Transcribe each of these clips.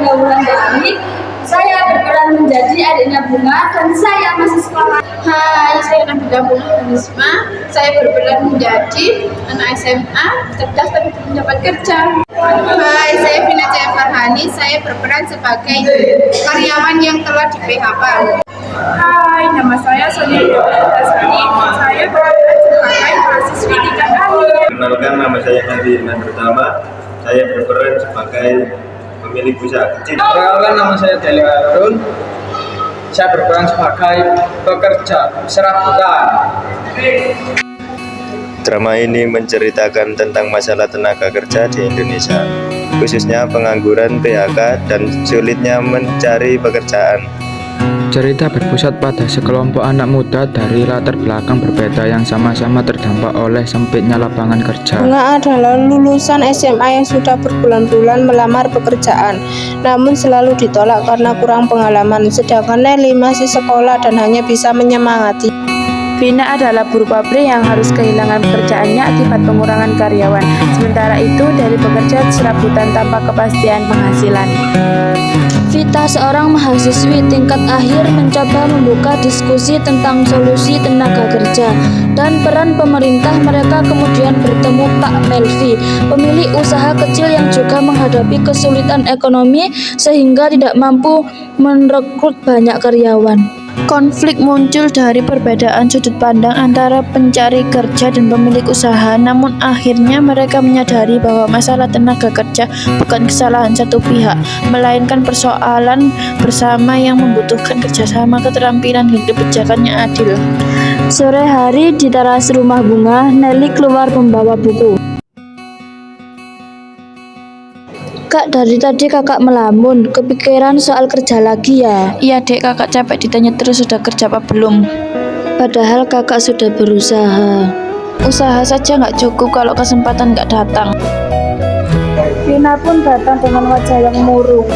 saya Wulandari. Saya berperan menjadi adiknya Bunga dan saya masih sekolah. Hai, saya Nabila Bunga. Saya berperan menjadi anak SMA, cerdas tapi belum dapat kerja. Hai, saya Vina Jaya Farhani. Saya berperan sebagai karyawan yang telah di PHK. Hai, nama saya Sonia Dasani. Saya berperan sebagai mahasiswi tingkat akhir. Kenalkan, nama saya Hadi Iman Pertama. Saya berperan sebagai pemilik usaha kecil. Perkenalkan, nama saya Deli Harun. Saya berperan sebagai pekerja serabutan. Drama ini menceritakan tentang masalah tenaga kerja di Indonesia, khususnya pengangguran, PHK, dan sulitnya mencari pekerjaan. Cerita berpusat pada sekelompok anak muda dari latar belakang berbeda yang sama-sama terdampak oleh sempitnya lapangan kerja. Bunga adalah lulusan SMA yang sudah berbulan-bulan melamar pekerjaan, namun selalu ditolak karena kurang pengalaman. Sedangkan Nelly masih sekolah dan hanya bisa menyemangati. Vina adalah buruh pabrik yang harus kehilangan pekerjaannya akibat pengurangan karyawan. Sementara itu, dari pekerja serabutan tanpa kepastian penghasilan. Vita, seorang mahasiswi tingkat akhir, mencoba membuka diskusi tentang solusi tenaga kerja dan peran pemerintah. Mereka kemudian bertemu Pak Melvi, pemilik usaha kecil yang juga menghadapi kesulitan ekonomi sehingga tidak mampu merekrut banyak karyawan. Konflik muncul dari perbedaan sudut pandang antara pencari kerja dan pemilik usaha, namun akhirnya mereka menyadari bahwa masalah tenaga kerja bukan kesalahan satu pihak, melainkan persoalan bersama yang membutuhkan kerjasama, keterampilan, dan kebijakan yang adil. Sore hari di teras rumah Bunga, Nelly keluar membawa buku. Kak, dari tadi kakak melamun, kepikiran soal kerja lagi ya? Iya dek, kakak capek ditanya terus sudah kerja apa belum. Padahal kakak sudah berusaha. Usaha saja nggak cukup kalau kesempatan nggak datang. Vina pun datang dengan wajah yang murung.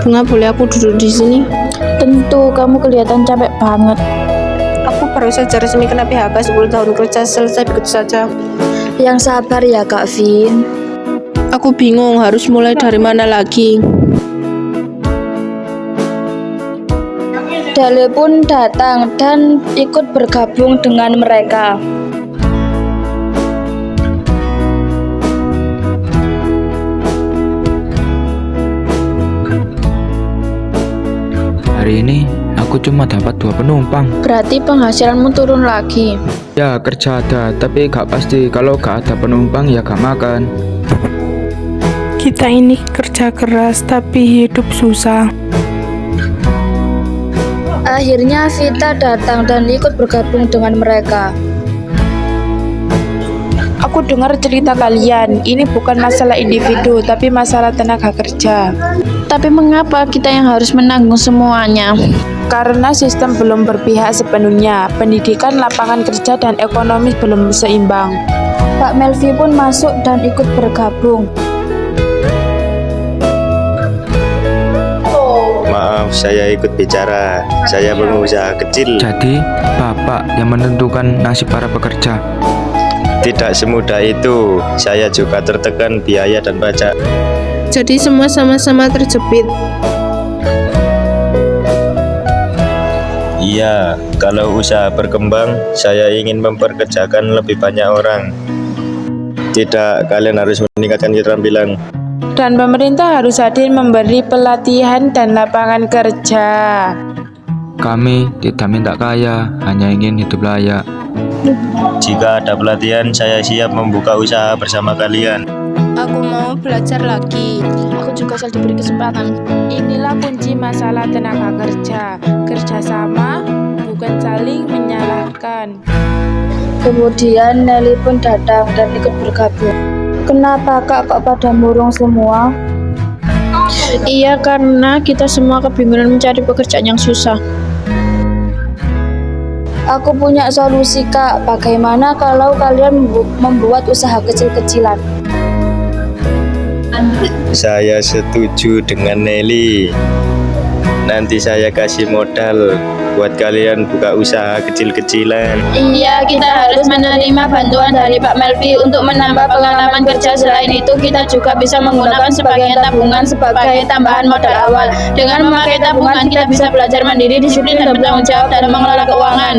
Bunga, boleh aku duduk di sini? Tentu, kamu kelihatan capek banget. Aku baru saja resmi kena PHK 10 tahun kerja selesai begitu saja. Yang sabar ya Kak Vin. Aku bingung harus mulai dari mana lagi. Dale pun datang dan ikut bergabung dengan mereka. Hari ini aku cuma dapat 2 penumpang. Berarti penghasilanmu turun lagi. Ya, kerja ada, tapi gak pasti. Kalau gak ada penumpang ya gak makan. Kita ini kerja keras tapi hidup susah. Akhirnya Vita datang dan ikut bergabung dengan mereka. Aku dengar cerita kalian, ini bukan masalah individu, tapi masalah tenaga kerja. Tapi mengapa kita yang harus menanggung semuanya? Karena sistem belum berpihak sepenuhnya, pendidikan, lapangan kerja, dan ekonomi belum seimbang. Pak Melvi pun masuk dan ikut bergabung. Maaf, saya ikut bicara. Saya pengusaha kecil. Jadi, Bapak yang menentukan nasib para pekerja. Tidak semudah itu. Saya juga tertekan biaya dan pajak. Jadi semua sama-sama terjepit. Iya, kalau usaha berkembang, saya ingin memperkerjakan lebih banyak orang. Tidak, kalian harus meningkatkan keterampilan. Dan pemerintah harus hadir memberi pelatihan dan lapangan kerja. Kami tidak minta kaya, hanya ingin hidup layak. Jika ada pelatihan, saya siap membuka usaha bersama kalian. Aku mau belajar lagi. Aku juga selalu diberi kesempatan. Inilah kunci masalah tenaga kerja. Kerjasama, bukan saling menyalahkan. Kemudian Nelly pun datang dan ikut bergabung. Kenapa kak kok pada murung semua? Iya, karena kita semua kebingungan mencari pekerjaan yang susah. Aku punya solusi kak. Bagaimana kalau kalian membuat usaha kecil-kecilan? Saya setuju dengan Nelly. nanti saya kasih modal buat kalian buka usaha kecil-kecilan. Iya, kita harus menerima bantuan dari Pak Melvi untuk menambah pengalaman kerja. Selain itu, kita juga bisa menggunakan sebagian tabungan sebagai tambahan modal awal. Dengan memakai tabungan, kita bisa belajar mandiri, disiplin, dan bertanggung jawab dalam mengelola keuangan.